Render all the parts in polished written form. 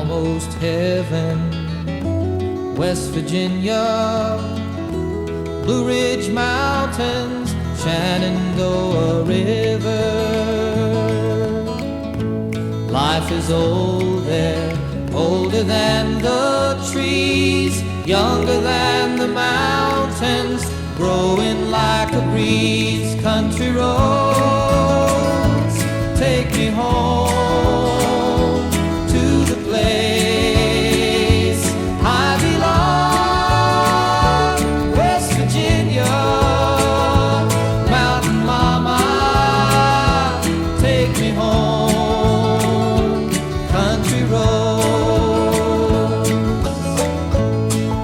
almost heaven. West Virginia, Blue Ridge Mountains, Shenandoah River. Life is old there, older than the trees, younger than the mountains, growing like a breeze. Country roads take me home to the place I belong. West Virginia, mountain mama, take me home. Country roads,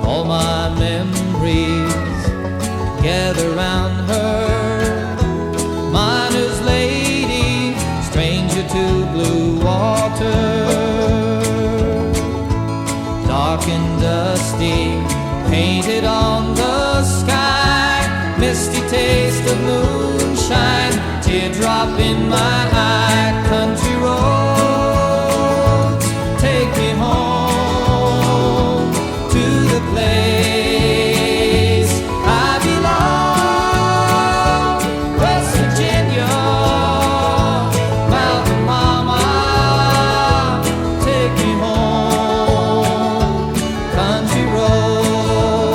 all my memories gather round her. Miner's lady, stranger to blue water, dark and dusty, painted on the sky, misty taste of moonshine, teardrop in my eye. Country roads take me home to the place I belong. West Virginia, mountain mama, take me home. Country roads,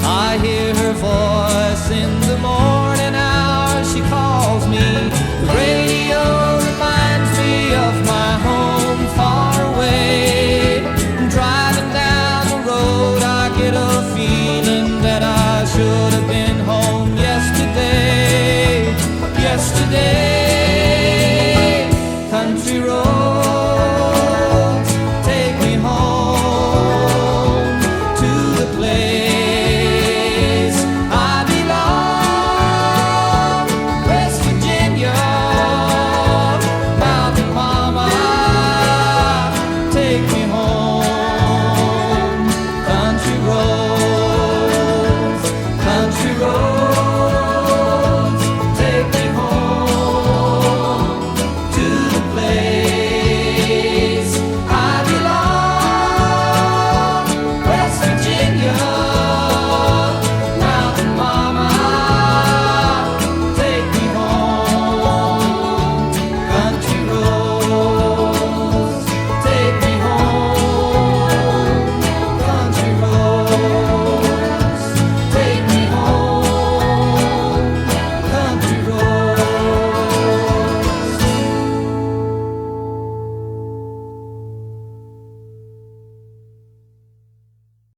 I hear her voice in the